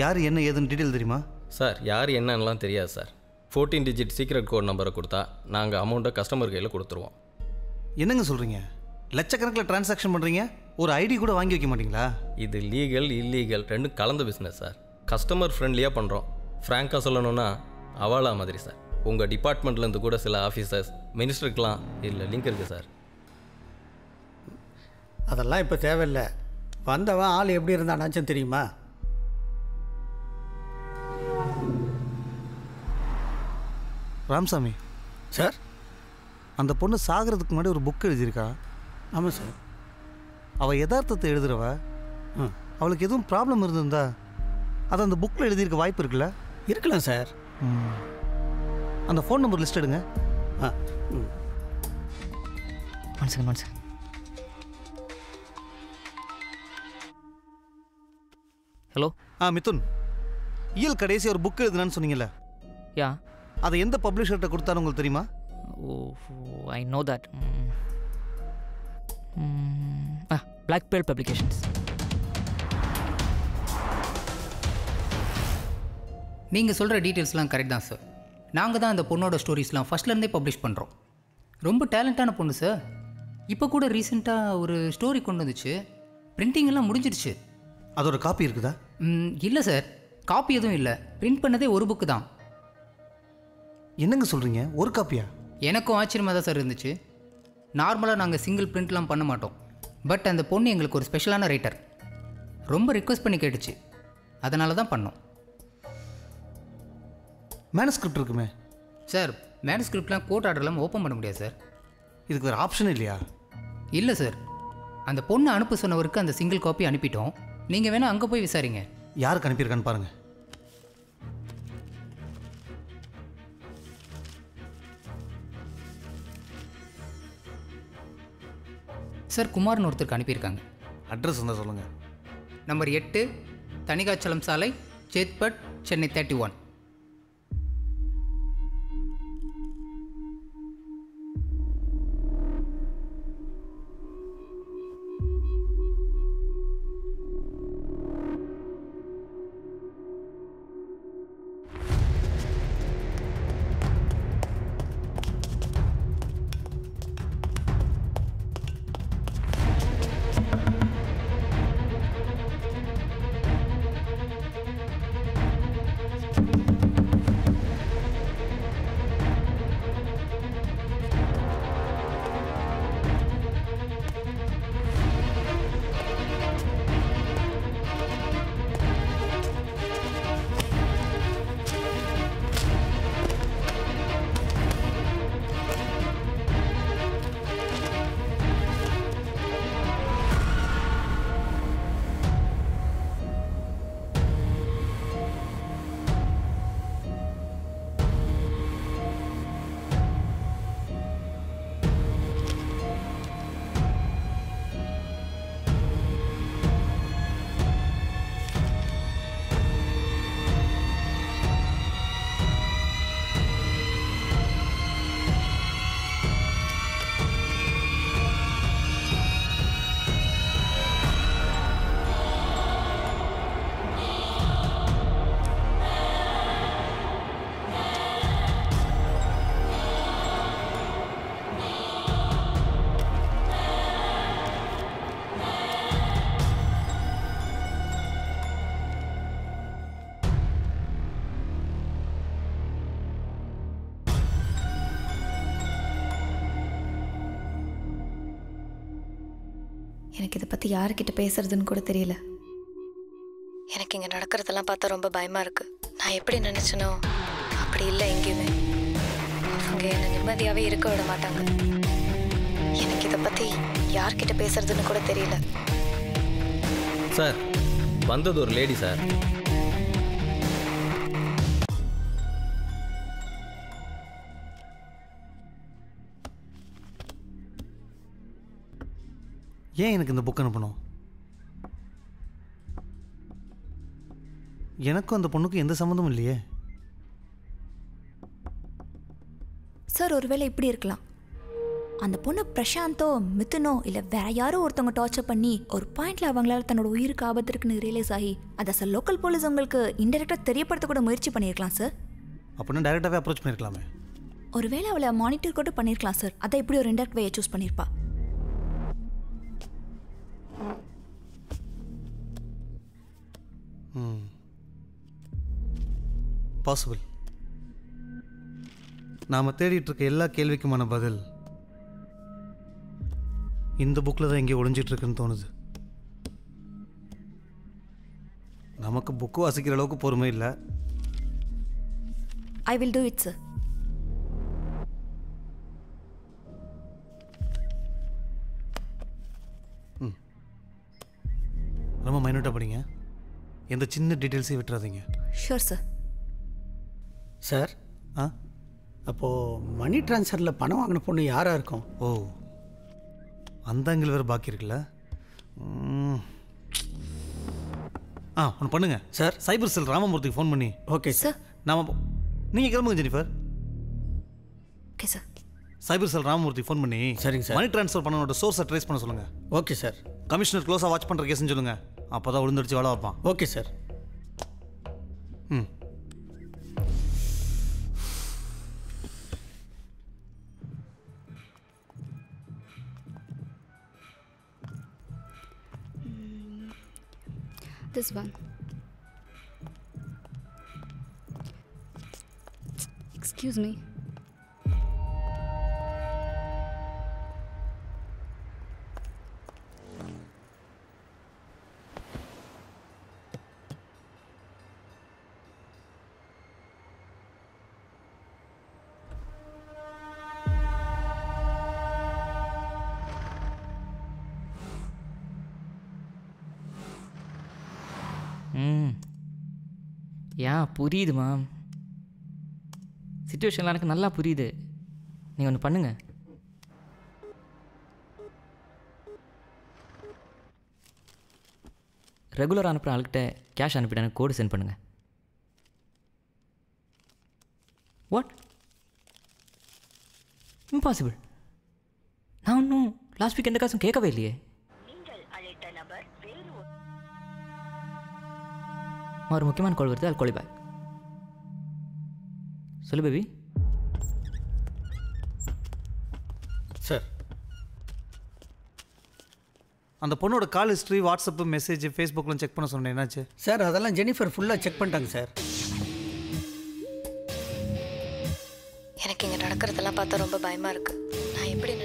யார் என்ன ஏதுன்னு டீட்டெயில் தெரியுமா? சார் யார் என்னன்னெலாம் தெரியாது சார். 14 டிஜிட் சீக்ரெட் கோட் நம்பரை கொடுத்தா நாங்கள் அமௌண்ட்டை கஸ்டமர் கையில் கொடுத்துருவோம். என்னங்க சொல்கிறீங்க? லட்சக்கணக்கில் டிரான்சாக்ஷன் பண்ணுறீங்க, ஒரு ஐடி கூட வாங்கி வைக்க மாட்டீங்களா? இது லீகல் இல்லீகல் ரெண்டும் கலந்த பிஸ்னஸ் சார். கஸ்டமர் ஃப்ரெண்ட்லியாக பண்ணுறோம். ஃப்ராங்காக சொல்லணுன்னா அவாலா மாதிரி சார். உங்கள் டிபார்ட்மெண்ட்லேருந்து கூட சில ஆஃபீஸர்ஸ் மினிஸ்டருக்கெலாம் இதில் லிங்க் இருக்குது சார். அதெல்லாம் இப்போ தேவையில்லை. வந்தவன் ஆள் எப்படி இருந்தானாச்சும் தெரியுமா? ராமசாமி சார், அந்த பொண்ணு சாகிறதுக்கு முன்னாடி ஒரு புக் எழுதியிருக்கா. ஆமாம் சார். அவள் யதார்த்தத்தை எழுதுறவ. அவளுக்கு எதுவும் ப்ராப்ளம் இருந்திருந்தா அது அந்த புக்கில் எழுதியிருக்க வாய்ப்பு இருக்குல்ல? இருக்கலாம் சார். அந்த ஃபோன் நம்பர் லிஸ்ட் எடுங்க. One second. ஹலோ. மிதுன், இயல் கடைசி ஒரு புக் எழுதுனான்னு சொன்னீங்கல்ல? யா. அதை எந்த பப்ளிஷர்கிட்ட கொடுத்தான்னு உங்களுக்கு தெரியுமா? I know that. Black Pearl Publications. நீங்கள் சொல்கிற டீட்டெயில்ஸ்லாம் கரெக்ட் தான் சார். நாங்கள் தான் அந்த பொண்ணோட ஸ்டோரிஸ்லாம் ஃபஸ்ட்லேருந்தே பப்ளிஷ் பண்ணுறோம். ரொம்ப டேலண்டான பொண்ணு சார். இப்போ கூட ரீசெண்டாக ஒரு ஸ்டோரி கொண்டு வந்துச்சு. பிரிண்டிங் எல்லாம் முடிஞ்சிருச்சு. அதோட காப்பி இருக்குதா? இல்லை சார், காப்பி எதுவும் இல்லை. பிரிண்ட் பண்ணதே ஒரு புக்கு தான். என்னங்க சொல்கிறீங்க? ஒரு காப்பியா? எனக்கும் ஆச்சரியமாக தான் சார் இருந்துச்சு. நார்மலாக நாங்கள் சிங்கிள் பிரிண்ட்லாம் பண்ண மாட்டோம். பட் அந்த பொண்ணு எங்களுக்கு ஒரு ஸ்பெஷலான ரைட்டர். ரொம்ப ரிக்வெஸ்ட் பண்ணி கேட்டுச்சு. அதனால தான் பண்ணோம். மேனுஸ்கிரிப்ட் இருக்குமே சார். மேனுஸ்கிரிப்ட்லாம் கோர்ட் ஆர்டர்லாம் ஓப்பன் பண்ண முடியாது சார். இதுக்கு வேறு ஆப்ஷன் இல்லையா? இல்லை சார், அந்த பொண்ணு அனுப்ப சொன்னவருக்கு அந்த சிங்கிள் காப்பி அனுப்பிட்டோம். நீங்கள் வேணால் அங்கே போய் விசாரிங்க. யாருக்கு அனுப்பியிருக்கான்னு பாருங்கள். சார், குமார்னு ஒருத்தருக்கு அனுப்பியிருக்காங்க. அட்ரஸ் இருந்தால் சொல்லுங்கள். நம்பர் 8 தனிகாச்சலம் சாலை, சேத்பட், சென்னை 31. எனக்கு இதை பற்றி யார்கிட்ட பேசுறதுன்னு கூட தெரியல. எனக்கு இங்கே நடக்கிறதெல்லாம் பார்த்தா ரொம்ப பயமாக இருக்குது. நான் எப்படி நினச்சனோ அப்படி இல்லை. எங்கேயுமே அவங்க என்னை நிம்மதியாகவே இருக்க விட மாட்டாங்க. எனக்கு இதை பற்றி யார்கிட்ட பேசுறதுன்னு கூட தெரியல. சார், வந்தது ஒரு லேடி சார். ஏன் எனக்கு இந்த புக் அனுப்பணும்? எனக்கும் அந்த பொண்ணுக்கும் எந்த சம்மந்தமும் இல்லையே. சார், ஒருவேளை இப்படி இருக்கலாம். அந்த பொண்ணு பிரசாந்தோ மிதுனோ இல்லை வேற யாரோ ஒருத்தவங்க டார்ச்சர் பண்ணி ஒரு பாயிண்ட்ல அவங்களால தன்னோட உயிருக்கு ஆபத்து இருக்குன்னு ரியலைஸ் ஆகி அதை சார் லோக்கல் போலீஸ் உங்களுக்கு இன்டெரக்டாக தெரியப்படுத்த கூட முயற்சி பண்ணியிருக்கலாம் சார். அப்படின்னா டைரெக்டாகவே அப்ரோச் பண்ணியிருக்கலாமே. ஒருவேளை அவளை மானிட்டர் கூட பண்ணியிருக்கலாம் சார். அதை இப்படி ஒரு இன்டெரக்ட் வேயை சூஸ் பண்ணியிருப்பா. பாசிபிள். நாம் தேடிட்டு இருக்க எல்லா கேள்விக்குமான பதில் இந்த புக்கில் தான் எங்கே ஒளிஞ்சிட்டு இருக்குன்னு தோணுது. நமக்கு புக்கு வாசிக்கிற அளவுக்கு பொறுமை இல்லை. ஐ வில் டூ இட் சார். ரொம்ப மைனூட்டாக படிங்க. எந்த சின்ன டீட்டெயில்ஸையும் விட்டுறாதீங்க. Sure sir. சார் அப்போது மணி ட்ரான்ஸ்ஃபரில் பணம் வாங்கின பொண்ணு யாராக இருக்கும்? ஓ, அந்த ஆங்கிள் வேறு பாக்கி இருக்குல்ல. ஒன்று பண்ணுங்க சார். சைபர் செல் ராமமூர்த்திக்கு ஃபோன் பண்ணி. Okay sir. நாம் நீங்கள் கிளம்புங்க Jennifer. Okay sir. Cyber cell Ramamurthy phone பண்ணி சரிங்க சார். மணி ட்ரான்ஸ்ஃபர் பண்ணனோட சோர்ஸை ட்ரேஸ் பண்ண சொல்லுங்கள். Okay sir. கமிஷனர் க்ளோஸாக வாட்ச் பண்ணுற கேஸ்ன்னு சொல்லுங்கள். அப்போ தான் விழுந்துடுச்சு வேலை வைப்பான். Okay sir. This one. Excuse me. புரியுது மேம். சிச்சுவேஷன்லாம் எனக்கு நல்லா புரியுது. நீங்கள் ஒன்று பண்ணுங்கள். ரெகுலர் அனுப்புகிற ஆளுக்கிட்ட கேஷ் அனுப்பிட்டு எனக்கு கோடு சென்ட் பண்ணுங்கள். வாட்? இம்பாசிபிள். நான் ஒன்றும் லாஸ்ட் வீக் எந்த காசும் கேட்கவே இல்லையே. ஒரு முக்கியமான கால் வருது. Call back. சொல்லு பேபி. சார், அந்த பொண்ணோட கால் ஹிஸ்ட்ரி, வாட்ஸ்அப்பு, மெசேஜ், ஃபேஸ்புக்லாம் செக் பண்ண சொன்னேன். என்னாச்சு சார்? அதெல்லாம் ஜெனிஃபர் ஃபுல்லாக செக் பண்ணிட்டாங்க சார். எனக்கு இங்கே நடக்கிறதெல்லாம் பார்த்தா ரொம்ப பயமாக இருக்கு. நான் எப்படி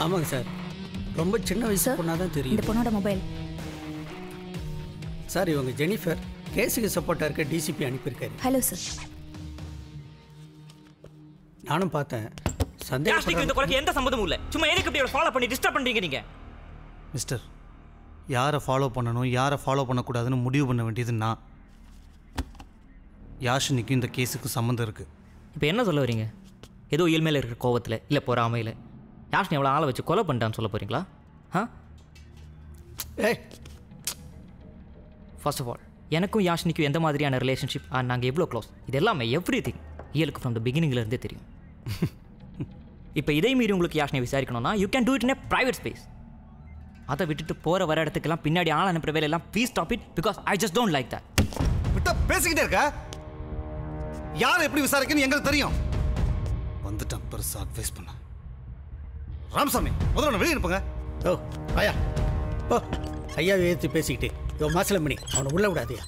ஆமாங்க சார். ரொம்ப சின்ன வயசு பொண்ணாக தான் தெரியும். இந்த பொண்ணோட மொபைல் சார். இவங்க ஜெனிஃபர் கேஸுக்கு சப்போர்ட்டாக இருக்க டிசிபி அனுப்பியிருக்காரு. Hello sir. நானும் பார்த்தேன். இந்த கொலைக்கு எந்த சம்பந்தமும் இல்லை. சும்மா எதுக்கு இப்படி ஃபாலோ பண்ணி டிஸ்டர்ப் பண்ணுறீங்க நீங்கள்? மிஸ்டர், யாரை ஃபாலோ பண்ணணும் யாரை ஃபாலோ பண்ணக்கூடாதுன்னு முடிவு பண்ண வேண்டியது நான். யாஷினிக்கும் இந்த கேஸுக்கும் சம்மந்தம் இருக்குது. இப்போ என்ன சொல்ல வரீங்க? ஏதோ இயல்மையில் இருக்கிற கோவத்தில் இல்லை பொறாமையில் யாஷினி எவ்வளோ ஆளை வச்சு கொலை பண்ணிட்டான்னு சொல்ல போகிறீங்களா? ஃபர்ஸ்ட் ஆஃப் ஆல், எனக்கும் யாஷினிக்கும் எந்த மாதிரியான ரிலேஷன்ஷிப், நாங்கள் எவ்வளோ க்ளோஸ், இது எல்லாமே எவ்ரி திங் இயலுக்கு ஃப்ரம் த பிகினிங்லேருந்தே தெரியும். இப்போ இதே மீறி உங்களுக்கு யாஷினை விசாரிக்கணும்னா you can do it in a private space. அதை விட்டுட்டு போகிற வர இடத்துக்கெல்லாம் பின்னாடி ஆள் அனுப்புகிற வேலையெல்லாம் please stop it, because I just don't like that. விட்டா பேசிக்கிட்டே இருக்க. யார் எப்படி விசாரிக்கணும் எங்களுக்கு தெரியும். வந்துட்டான் பெருசாக அட்வைஸ் பண்ண. ராமசாமி, முதல்ல வெளியே இருப்பங்க. ஓ ஐயா, ஓ ஐயாவை ஏற்றி பேசிக்கிட்டு இதோ மாசலம் பண்ணி அவனை உள்ள விடாதியா.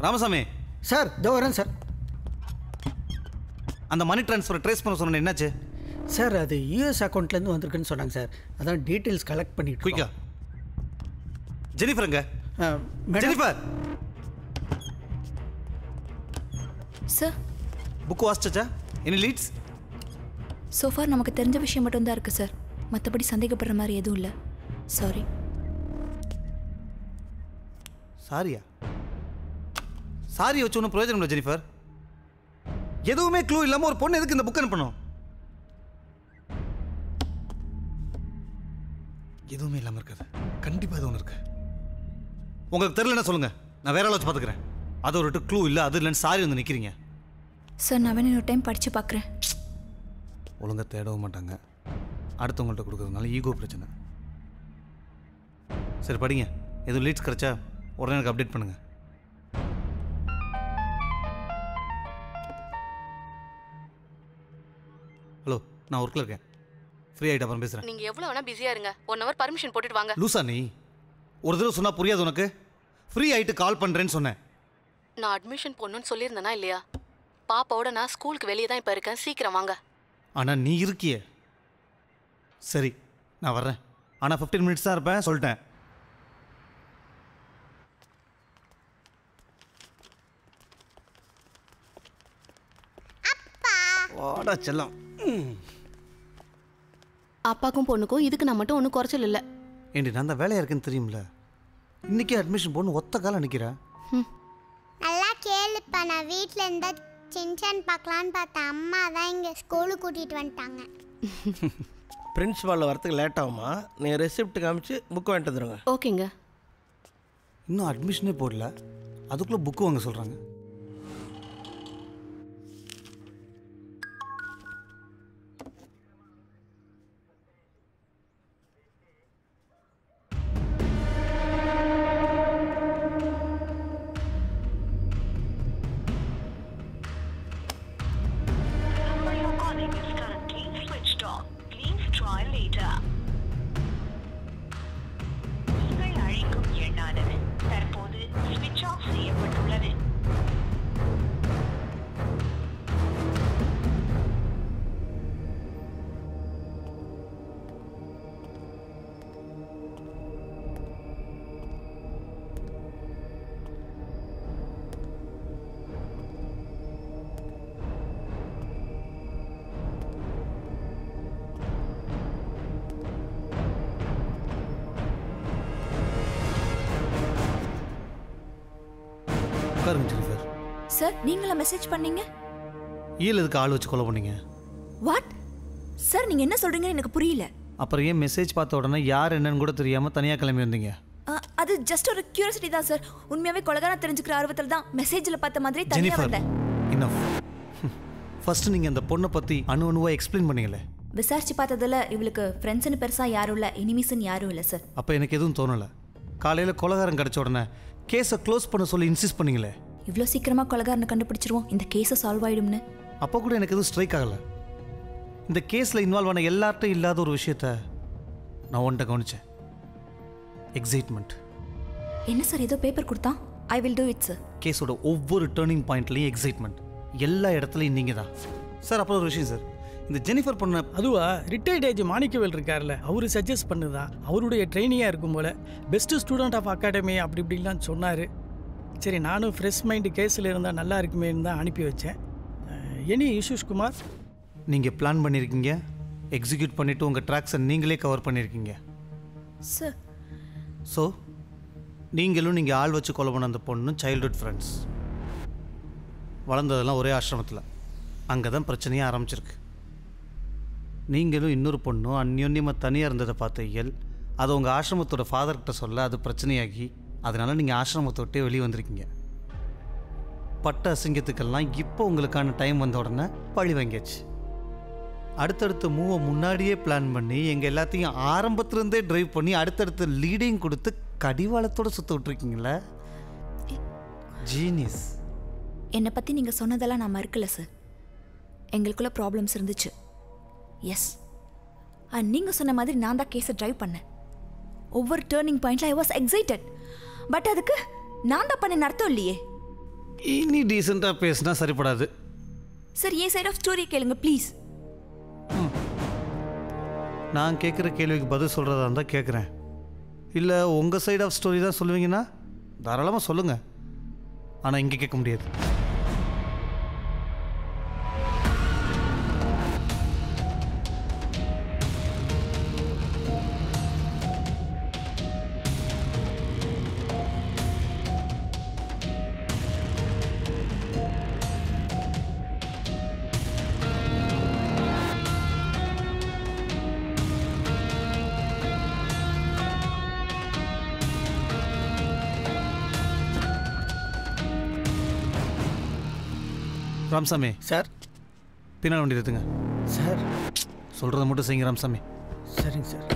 ராமசாமி சார், இதோ வரேன் சார். அந்த மணி ட்ரான்ஸ்ஃபரை ட்ரேஸ் பண்ண சொன்னேன். என்னாச்சு சார்? அது யூஎஸ் அக்கௌண்ட்லேருந்து வந்திருக்குன்னு சொன்னாங்க சார். அதான் டீட்டெயில்ஸ் கலெக்ட் பண்ணிட்டு. குயிக்கா. ஜெனிஃபருங்க. ஜெனிஃபர் சார், புக் வாசிச்சா? Any leads? சோஃபார் நமக்கு தெரிஞ்ச விஷயம் மட்டும்தான் இருக்குது சார். மற்றபடி சந்தேகப்படுற மாதிரி எதுவும் இல்லை. சாரி. சாரியா? சாரி வச்சு ஒன்றும் பிரயோஜனம் இல்லை ஜெனிஃபர். எதுவுமே க்ளூ இல்லாமல் ஒரு பொண்ணு எதுக்கு இந்த புக் அனுப்பணும்? எதுவுமே இல்லாமல் இருக்காது. கண்டிப்பாக அது ஒன்று இருக்கு. உங்களுக்கு தெரியலன்னா சொல்லுங்க, நான் வேற ஆள் வச்சு பார்த்துக்கிறேன். அது ஒரு க்ளூ இல்லை, அது இல்லைன்னு சாரி வந்து நிற்கிறீங்க. சார் நான் வேணும் இன்னொரு டைம் படித்து பார்க்குறேன். ஒழுங்காக தேடவும் மாட்டாங்க. அடுத்தவங்கள்ட்ட கொடுக்குறதுனால ஈகோ பிரச்சனை. சரி படிங்க. எதுவும் லீட்ஸ் கிடைச்சா உடனே எனக்கு அப்டேட் பண்ணுங்கள். ஹலோ, நான் ஒர்க்கில் இருக்கேன். ஃப்ரீ ஆகிட்டு அப்புறம் பேசுகிறேன். நீங்கள் எவ்வளோ வேணால் பிஸியாக இருங்க. 1 hour பர்மிஷன் போட்டுட்டு வாங்க. லூசா நீ? ஒரு தடவை சொன்னால் புரியாது உனக்கு? ஃப்ரீ ஆகிட்டு கால் பண்ணுறேன்னு சொன்னேன். நான் அட்மிஷன் போடணும்னு சொல்லியிருந்தேனா இல்லையா? பாப்பாவோட நான் ஸ்கூலுக்கு வெளியே தான் இப்போ இருக்கேன். சீக்கிரம் வாங்க. ஆனால் நீ இருக்கியே. சரி நான் வர்றேன். ஆனால் 15 minutes தான் இருப்பேன் சொல்லிட்டேன். வாடா செல்லம். அப்பாக்கும் பொண்ணுக்கும் இதுக்கு நான் மட்டும் ஒன்றும் குறைச்சல் இல்லை. ஏண்டி நான் தான் வேலையாக இருக்குன்னு தெரியும்ல. இன்றைக்கே அட்மிஷன் போடணும் ஒத்த காலம் நிற்கிறேன். நல்லா கேளுப்பா. நான் வீட்டில் இருந்தால் சின்சான் பார்க்கலான்னு பார்த்தேன். அம்மா தான் இங்கே ஸ்கூலுக்கு கூட்டிகிட்டு வந்துட்டாங்க. பிரின்ஸிபாலில் வரத்துக்கு லேட் ஆகுமா? நீங்கள் ரெசிப்ட் காமிச்சு புக் வாங்கிட்டு வந்துடுங்க. ஓகேங்க. இன்னும் அட்மிஷனே போடல, அதுக்குள்ளே புக்கு வாங்க சொல்கிறாங்க. சார் நீங்களா மெசேஜ் பண்ணீங்க? ஈல் எதுக்கு ஆள் வச்சு கொலை பண்ணீங்க? வாட் சார் நீங்க என்ன சொல்றீங்கன்னு எனக்கு புரியல. அப்புறம் ஏன் மெசேஜ் பார்த்த உடனே யார் என்னன்னு கூட தெரியாம தனியாக கிளம்பி வந்தீங்க? அது ஜஸ்ட் ஒரு கியூரியாசிட்டி தான் சார். உண்மையாவே கொலைகாரன் தெரிஞ்சுக்கிற ஆர்வத்தில் தான் மெசேஜில் பார்த்த மாதிரி தனியாக வந்தேன். இனஃப். ஃபர்ஸ்ட் நீங்கள் அந்த பொண்ணை பற்றி அணுவா எக்ஸ்பிளைன் பண்ணீங்களே. விசாரிச்சு பார்த்ததில் இவளுக்கு ஃப்ரெண்ட்ஸ்னு பெருசாக யாரும் இல்லை, எனிமீஸ்ன்னு யாரும் இல்லை சார். அப்போ எனக்கு எதுவும் தோணலை. காலையில் கொலைகாரன் கிடச்ச உடனே கேஸை க்ளோஸ் பண்ண சொல்லி இன்சிஸ்ட் பண்ணீங்களே. இவ்வளோ சீக்கிரமாக கொலைகாரனை கண்டுபிடிச்சிருவோம், இந்த கேஸை சால்வ் ஆகிடும்னு. அப்போ கூட எனக்கு எதுவும் ஸ்ட்ரைக் ஆகலை. இந்த கேஸில் இன்வால்வ் ஆன எல்லார்ட்டும் இல்லாத ஒரு விஷயத்த நான் ஒன்றை கவனித்தேன். எக்ஸைட்மெண்ட். என்ன சார் ஏதோ பேப்பர் கொடுத்தா? I will do it sir. கேஸோட ஒவ்வொரு டேர்னிங் பாயிண்ட்லையும் எக்ஸைட்மெண்ட். எல்லா இடத்துலையும் நீங்கள் தான் சார். அப்புறம் ஒரு விஷயம் சார், இந்த ஜெனிஃபர் பண்ண அதுவா ரிட்டையர்ட் ஏஜ் மாணிக்கவேல் இருக்கார்ல, அவர் சஜஸ்ட் பண்ணுதான். அவருடைய ட்ரைனிங்காக இருக்கும் போல் பெஸ்ட்டு ஸ்டூடெண்ட் ஆஃப் அகாடமி அப்படி இப்படிலாம் சொன்னார். சரி நானும் ஃப்ரெஷ் மைண்டு கேஸில் இருந்தால் நல்லா இருக்குமேன்னு தான் அனுப்பி வச்சேன். Any issues Kumar? நீங்கள் பிளான் பண்ணியிருக்கீங்க, எக்ஸிக்யூட் பண்ணிவிட்டு உங்கள் ட்ராக்ஸை நீங்களே கவர் பண்ணியிருக்கீங்க சார். ஸோ நீங்களும் நீங்கள் ஆள் வச்சு கொலை பண்ண அந்த பொண்ணும் சைல்ட்ஹுட் ஃப்ரெண்ட்ஸ். வளர்ந்ததெல்லாம் ஒரே ஆசிரமத்தில். அங்கே தான் பிரச்சனையே ஆரம்பிச்சிருக்கு. நீங்களும் இன்னொரு பொண்ணும் அந்யோன்யமாக தனியாக இருந்ததை பார்த்த இயல் அதை உங்கள் ஆசிரமத்தோட ஃபாதர்கிட்ட சொல்ல அது பிரச்சனையாகி அதனால் நீங்கள் ஆசிரமத்தை விட்டே வெளியே வந்திருக்கீங்க. பட்ட அசிங்கத்துக்கெல்லாம் இப்போ உங்களுக்கான டைம் வந்த உடனே பழி வாங்கியாச்சு. அடுத்தடுத்த மூவை முன்னாடியே பிளான் பண்ணி எங்கள் எல்லாத்தையும் ஆரம்பத்துலேருந்தே ட்ரைவ் பண்ணி அடுத்தடுத்த லீடிங் கொடுத்து கடிவாளத்தோடு சுற்ற விட்ருக்கீங்களே. ஜீனியஸ். என்னை பற்றி நீங்கள் சொன்னதெல்லாம் நான் மறுக்கலை சார். எங்களுக்குள்ள ப்ராப்ளம்ஸ் இருந்துச்சு. எஸ், நீங்கள் சொன்ன மாதிரி நான் தான் கேஸை ட்ரைவ் பண்ணேன். ஒவ்வொரு டேர்னிங் பாயிண்ட்ல ஐ வாஸ் எக்ஸைட்டட். பட் அதுக்கு நான் தான் பண்ண அர்த்தம் இல்லையே. இனி டீசெண்டாக பேசினா சரிப்படாது சார். ஏன் சைட் ஆஃப் ஸ்டோரி கேளுங்க ப்ளீஸ். நான் கேட்குற கேள்விக்கு பதில் சொல்கிறதா இருந்தால் கேட்குறேன். இல்லை உங்கள் சைட் ஆஃப் ஸ்டோரி தான் சொல்லுவீங்கன்னா தாராளமாக சொல்லுங்கள். ஆனால் இங்கே கேட்க முடியாது. ராமசாமி சார் பின்னால் வண்டி எடுத்துங்க சார் சொல்கிறத மட்டும் செய்யுங்க ராமசாமி சரிங்க சார்